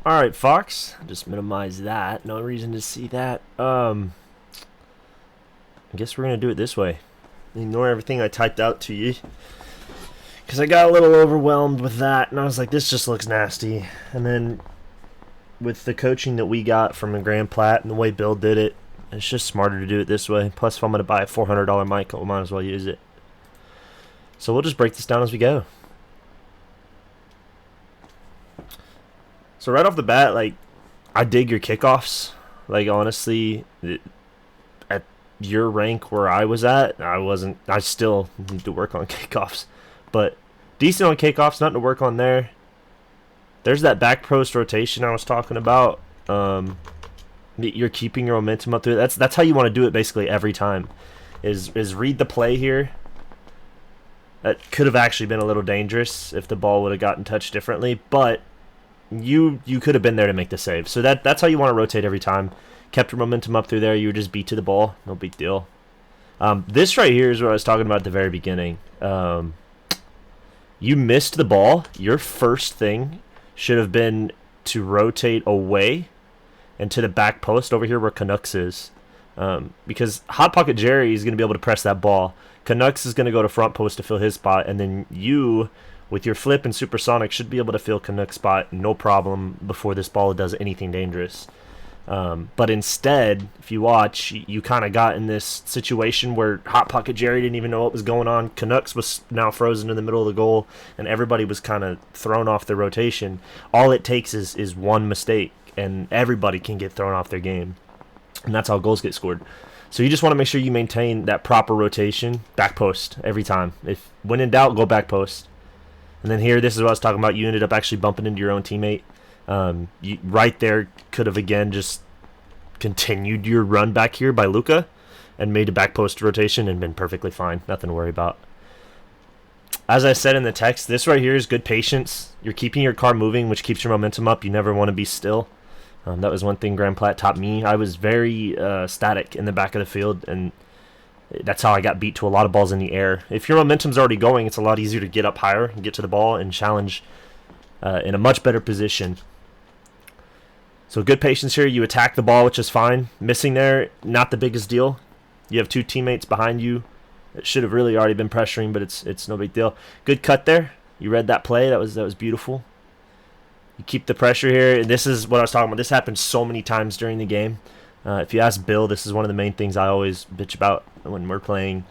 Alright, Fox. Just minimize that. No reason to see that. I guess we're going to do it this way. Ignore everything I typed out to you. Because I got a little overwhelmed with that, and I was like, this just looks nasty. And then, with the coaching that we got from Grand Plat and the way Bill did it, it's just smarter to do it this way. Plus, if I'm going to buy a $400 mic, I might as well use it. So we'll just break this down as we go. So right off the bat, like, I dig your kickoffs. Like, honestly, at your rank where I was at, I still need to work on kickoffs. But decent on kickoffs, nothing to work on there. There's that back post rotation I was talking about. You're keeping your momentum up through it. That's how you want to do it basically every time. Is read the play here. That could have actually been a little dangerous if the ball would have gotten touched differently, but you could have been there to make the save. So that's how you want to rotate every time. Kept your momentum up through there. You were just beat to the ball. No big deal. This right here is what I was talking about at the very beginning. You missed the ball. Your first thing should have been to rotate away and to the back post over here where Canucks is. Because Hot Pocket Jerry is going to be able to press that ball. Canucks is going to go to front post to fill his spot, and then you, with your flip and supersonic, should be able to fill Canucks' spot no problem before this ball does anything dangerous. But instead, if you watch, you kind of got in this situation where Hot Pocket Jerry didn't even know what was going on. Canucks was now frozen in the middle of the goal, and everybody was kind of thrown off their rotation. All it takes is one mistake, and everybody can get thrown off their game. And that's how goals get scored. So you just want to make sure you maintain that proper rotation, back post every time. If when in doubt, go back post. And then here, this is what I was talking about. You ended up actually bumping into your own teammate. You right there could have again just continued your run back here by Luka and made a back post rotation and been perfectly fine. Nothing to worry about. As I said in the text, this right here is good patience. You're keeping your car moving, which keeps your momentum up. You never want to be still. That was one thing Grand Plat taught me. I was very static in the back of the field, and that's how I got beat to a lot of balls in the air. If your momentum's already going, it's a lot easier to get up higher and get to the ball and challenge in a much better position. So good patience here. You attack the ball, which is fine. Missing there, not the biggest deal. You have two teammates behind you. It should have really already been pressuring, but it's no big deal. Good cut there. You read that play. That was beautiful. You keep the pressure here. This is what I was talking about. This happened so many times during the game. If you ask Bill, this is one of the main things I always bitch about when we're playing.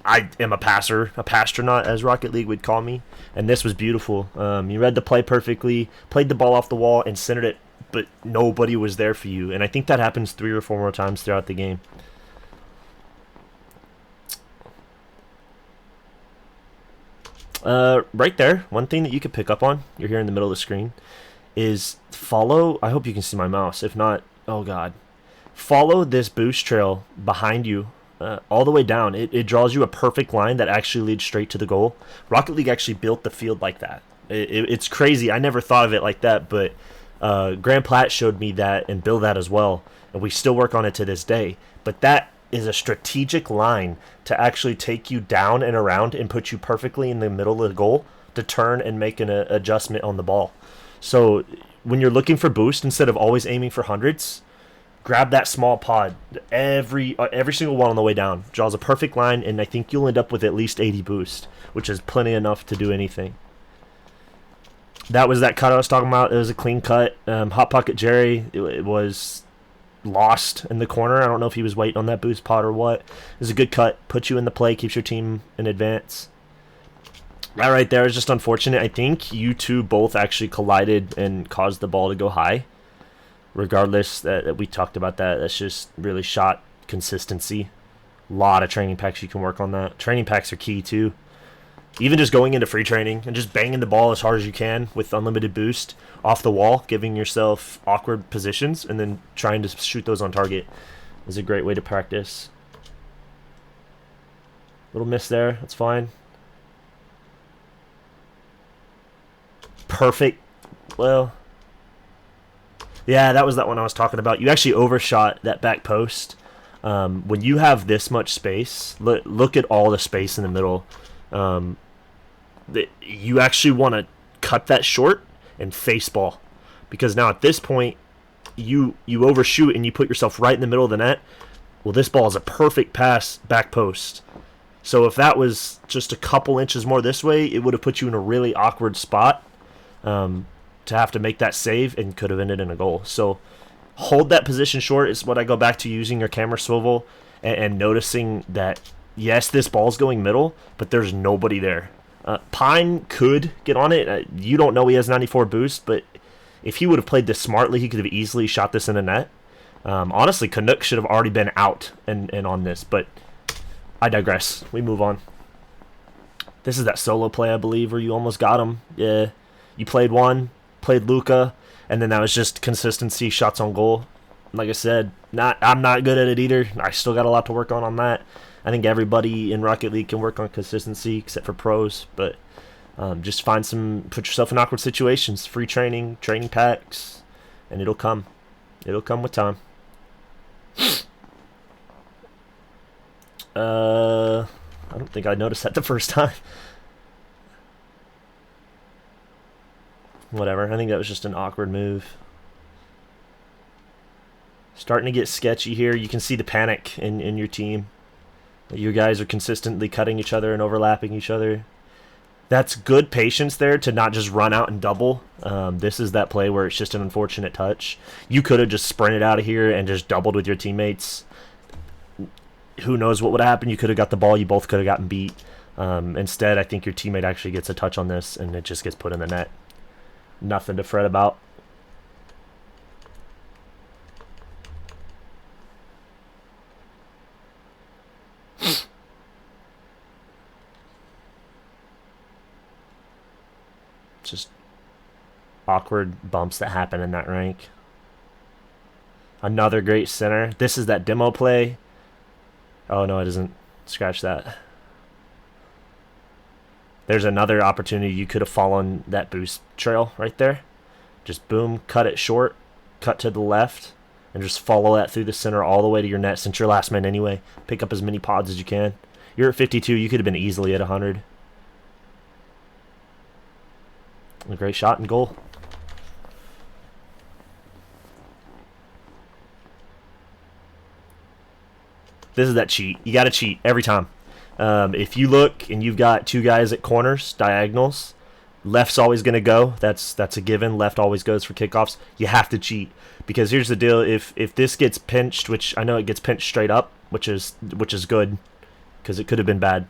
I am a passer, a pastronaut, as Rocket League would call me, and this was beautiful. You read the play perfectly, played the ball off the wall, and centered it, but nobody was there for you. And I think that happens 3 or 4 more times throughout the game. Right there, one thing that you could pick up on, you're here in the middle of the screen, is follow, I hope you can see my mouse, if not, oh god, follow this boost trail behind you all the way down. It draws you a perfect line that actually leads straight to the goal. Rocket League actually built the field like that. It's crazy, I never thought of it like that, but Grand Plat showed me that and Bill that as well, and we still work on it to this day, but that is a strategic line to actually take you down and around and put you perfectly in the middle of the goal to turn and make an adjustment on the ball. So when you're looking for boost, instead of always aiming for hundreds, grab that small pod. Every single one on the way down draws a perfect line, and I think you'll end up with at least 80 boost, which is plenty enough to do anything. That was that cut I was talking about. It was a clean cut. Hot Pocket Jerry, it was lost in the corner. I don't know if he was waiting on that boost pod or what. It was a good cut. Puts you in the play, keeps your team in advance. That right there is just unfortunate. I think you two both actually collided and caused the ball to go high. Regardless, that we talked about that. That's just really shot consistency. A lot of training packs you can work on that. Training packs are key too. Even just going into free training and just banging the ball as hard as you can with unlimited boost off the wall, giving yourself awkward positions, and then trying to shoot those on target is a great way to practice. Little miss there. That's fine. Perfect. Well, yeah, that was that one I was talking about. You actually overshot that back post. When you have this much space, look at all the space in the middle. You actually want to cut that short and face ball. because now at this point you overshoot and you put yourself right in the middle of the net. Well, this ball is a perfect pass back post. So if that was just a couple inches more this way, it would have put you in a really awkward spot to have to make that save and could have ended in a goal. So hold that position short is what I go back to, using your camera swivel and noticing that, yes, this ball's going middle, but there's nobody there. Pine could get on it. You don't know he has 94 boost, but if he would have played this smartly, he could have easily shot this in the net. Honestly, Canuck should have already been out and on this, but I digress. We move on. This is that solo play, I believe, where you almost got him. Yeah, you played one, played Luka, and then that was just consistency, shots on goal. Like I said, I'm not good at it either. I still got a lot to work on that. I think everybody in Rocket League can work on consistency except for pros, but just put yourself in awkward situations, free training packs, and it'll come. It'll come with time. I don't think I noticed that the first time. Whatever, I think that was just an awkward move. Starting to get sketchy here. You can see the panic in your team. You guys are consistently cutting each other and overlapping each other. That's good patience there to not just run out and double. This is that play where it's just an unfortunate touch. You could have just sprinted out of here and just doubled with your teammates. Who knows what would have happened? You could have got the ball. You both could have gotten beat. Instead, I think your teammate actually gets a touch on this, and it just gets put in the net. Nothing to fret about. Just awkward bumps that happen in that rank. Another great center. This is that demo play. Oh, no, it isn't. Scratch that. There's another opportunity. You could have followed that boost trail right there. Just boom, cut it short, cut to the left, and just follow that through the center all the way to your net since you're last man anyway. Pick up as many pods as you can. You're at 52. You could have been easily at 100. A great shot and goal. This is that cheat. You got to cheat every time. If you look and you've got two guys at corners, diagonals, left's always going to go. That's a given. Left always goes for kickoffs. You have to cheat because here's the deal. If this gets pinched, which I know it gets pinched straight up, which is good because it could have been bad.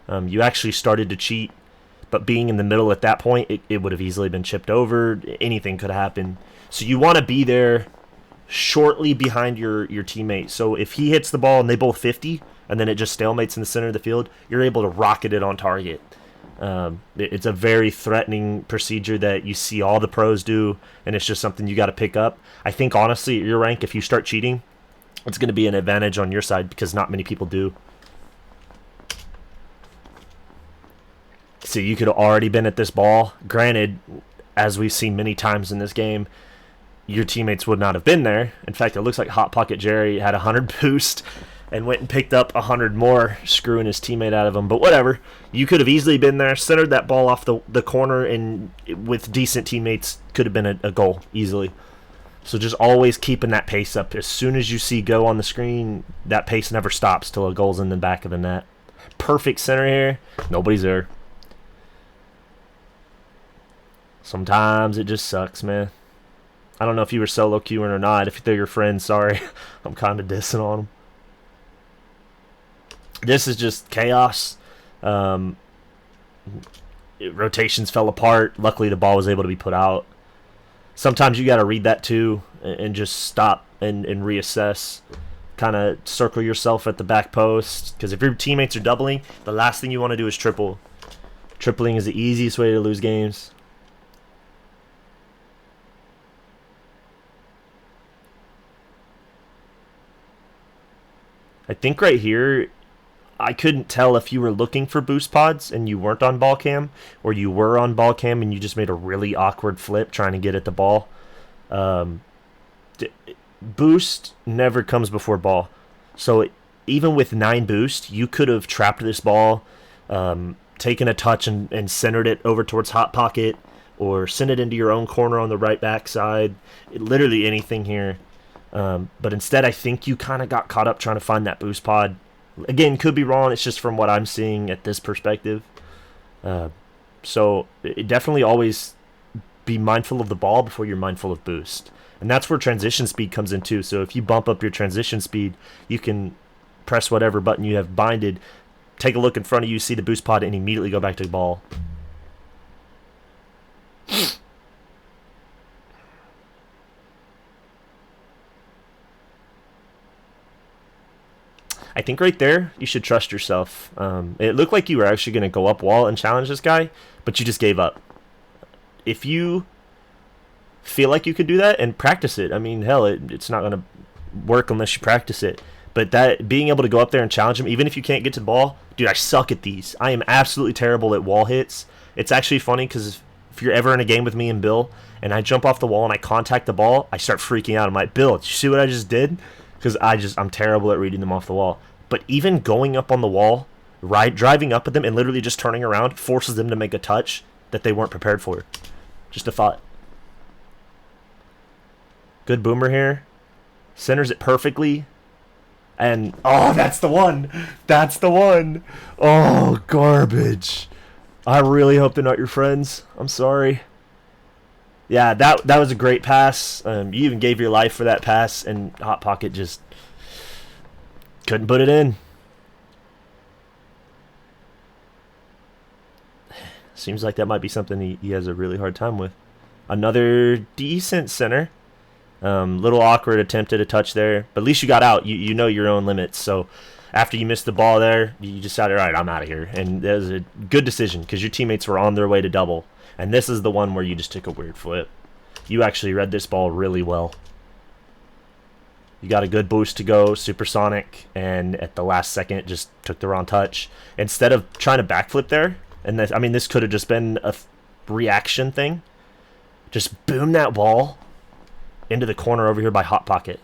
You actually started to cheat, but being in the middle at that point, it would have easily been chipped over. Anything could happen. So you want to be there shortly behind your teammate. So if he hits the ball and they both 50, and then it just stalemates in the center of the field, you're able to rocket it on target. It's a very threatening procedure that you see all the pros do, and it's just something you got to pick up. I think, honestly, at your rank, if you start cheating, it's going to be an advantage on your side because not many people do. So you could have already been at this ball. Granted, as we've seen many times in this game, your teammates would not have been there. In fact, it looks like Hot Pocket Jerry had 100 boost and went and picked up 100 more, screwing his teammate out of him. But whatever. You could have easily been there, centered that ball off the corner, and with decent teammates, could have been a goal easily. So just always keeping that pace up. As soon as you see go on the screen, that pace never stops till a goal's in the back of the net. Perfect center here. Nobody's there. Sometimes it just sucks, man. I don't know if you were solo queuing or not. If they're your friends, sorry. I'm kind of dissing on them. This is just chaos. Rotations fell apart. Luckily, the ball was able to be put out. Sometimes you got to read that too and just stop and reassess. Kind of circle yourself at the back post. Because if your teammates are doubling, the last thing you want to do is triple. Tripling is the easiest way to lose games. I think right here, I couldn't tell if you were looking for boost pods and you weren't on ball cam, or you were on ball cam and you just made a really awkward flip trying to get at the ball. Boost never comes before ball. So even with 9 boost, you could have trapped this ball, taken a touch and centered it over towards Hot Pocket, or send it into your own corner on the right back side. Literally anything here. But instead, I think you kind of got caught up trying to find that boost pod. Again, could be wrong. It's just from what I'm seeing at this perspective. So it definitely always be mindful of the ball before you're mindful of boost. And that's where transition speed comes in too. So if you bump up your transition speed, you can press whatever button you have binded, take a look in front of you, see the boost pod, and immediately go back to the ball. I think right there, you should trust yourself. It looked like you were actually going to go up wall and challenge this guy, but you just gave up. If you feel like you could do that, and practice it. I mean, hell, it's not going to work unless you practice it. But that being able to go up there and challenge him, even if you can't get to the ball, dude, I suck at these. I am absolutely terrible at wall hits. It's actually funny because if you're ever in a game with me and Bill, and I jump off the wall and I contact the ball, I start freaking out. I'm like, Bill, did you see what I just did? Because I'm terrible at reading them off the wall. But even going up on the wall, driving up at them and literally just turning around forces them to make a touch that they weren't prepared for. Just a thought. Good boomer here. Centers it perfectly. And, oh, that's the one. That's the one. Oh, garbage. I really hope they're not your friends. I'm sorry. Yeah, that was a great pass. You even gave your life for that pass, and Hot Pocket just couldn't put it in. Seems like that might be something he has a really hard time with. Another decent center. Little awkward attempt at a touch there, but at least you got out. You know your own limits. So after you missed the ball there, you decided, all right, I'm out of here. And that was a good decision because your teammates were on their way to double. And this is the one where you just took a weird flip. You actually read this ball really well. You got a good boost to go, supersonic, and at the last second just took the wrong touch. Instead of trying to backflip there, and this could have just been a reaction thing. Just boom that ball into the corner over here by Hot Pocket.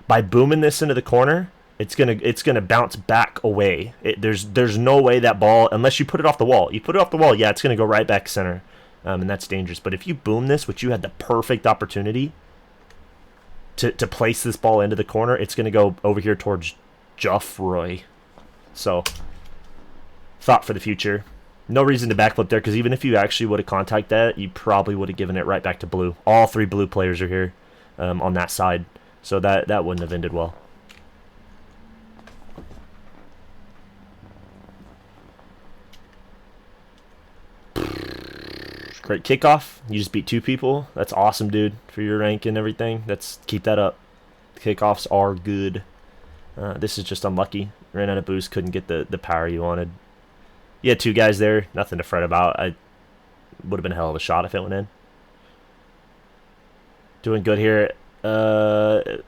By booming this into the corner, it's gonna bounce back away. There's no way that ball, unless you put it off the wall. You put it off the wall, yeah, it's gonna go right back center, and that's dangerous. But if you boom this, which you had the perfect opportunity to place this ball into the corner, it's gonna go over here towards Joffroy. So, thought for the future. No reason to backflip there, because even if you actually would have contacted that, you probably would have given it right back to blue. All three blue players are here. On that side, so that wouldn't have ended well. Great kickoff. You just beat 2 people. That's awesome, dude, for your rank and everything. Keep that up. Kickoffs are good. This is just unlucky. Ran out of boost, couldn't get the power you wanted. You had 2 guys there, nothing to fret about. I would have been a hell of a shot if it went in. Doing good here. Oh,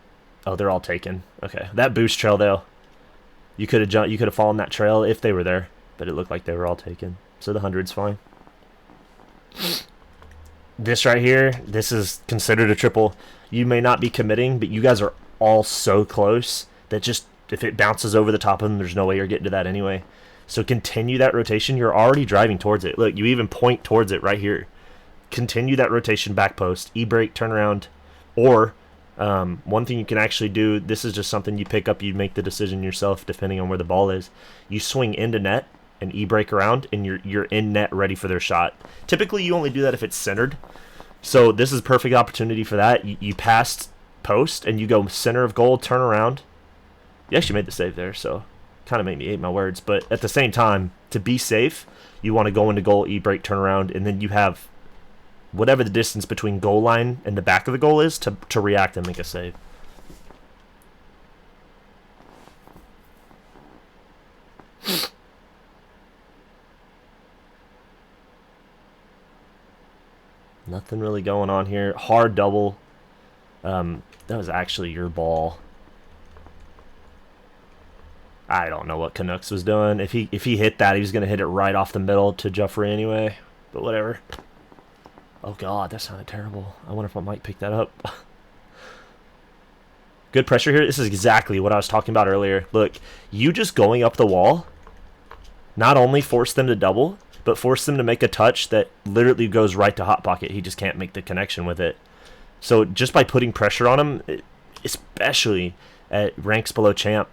they're all taken. Okay, that boost trail though. You could have jumped. You could have fallen that trail if they were there, but it looked like they were all taken. So the 100's fine. This right here, this is considered a triple. You may not be committing, but you guys are all so close that just if it bounces over the top of them, there's no way you're getting to that anyway. So continue that rotation. You're already driving towards it. Look, you even point towards it right here. Continue that rotation back post, e-brake, turn around, or one thing you can actually do, this is just something you pick up, you make the decision yourself depending on where the ball is. You swing into net and e-brake around, and you're in net ready for their shot. Typically, you only do that if it's centered. So this is a perfect opportunity for that. You pass post, and you go center of goal, turn around. You actually made the save there, so kind of made me eat my words. But at the same time, to be safe, you want to go into goal, e-brake, turn around, and then you have whatever the distance between goal line and the back of the goal is to react and make a save. Nothing really going on here. Hard double. That was actually your ball. I don't know what Canucks was doing. If he hit that, he was going to hit it right off the middle to Joffrey anyway. But whatever. Oh, God, that sounded terrible. I wonder if I might pick that up. Good pressure here. This is exactly what I was talking about earlier. Look, you just going up the wall not only forced them to double, but force them to make a touch that literally goes right to Hot Pocket. He just can't make the connection with it. So just by putting pressure on him, especially at ranks below champ,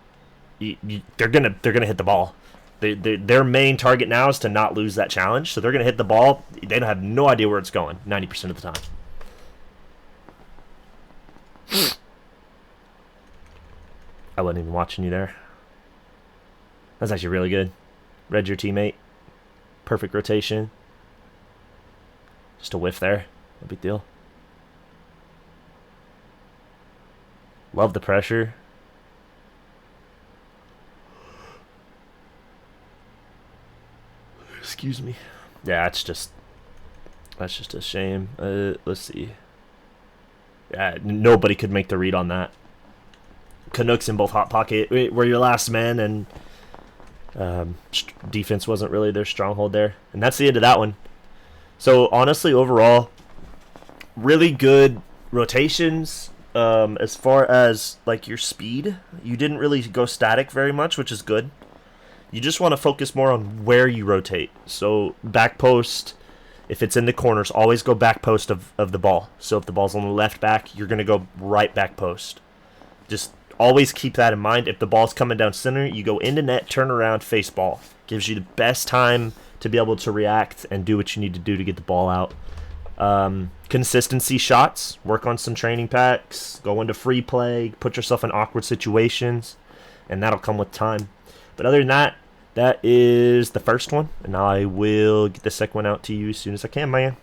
they're gonna hit the ball. Their main target now is to not lose that challenge, so they're gonna hit the ball. They don't have no idea where it's going 90% of the time. I wasn't even watching you there. That's actually really good. Read your teammate. Perfect rotation. Just a whiff there. No big deal. Love the pressure. Excuse me. Yeah, that's just a shame. Let's see. Yeah, nobody could make the read on that. Canucks in both Hot Pocket were your last men, and defense wasn't really their stronghold there. And that's the end of that one. So honestly, overall, really good rotations. As far as like your speed, you didn't really go static very much, which is good. You just want to focus more on where you rotate. So back post, if it's in the corners, always go back post of the ball. So if the ball's on the left back, you're going to go right back post. Just always keep that in mind. If the ball's coming down center, you go into net, turn around, face ball. Gives you the best time to be able to react and do what you need to do to get the ball out. Consistency shots. Work on some training packs. Go into free play. Put yourself in awkward situations. And that'll come with time. But other than that, that is the first one. And I will get the second one out to you as soon as I can, man.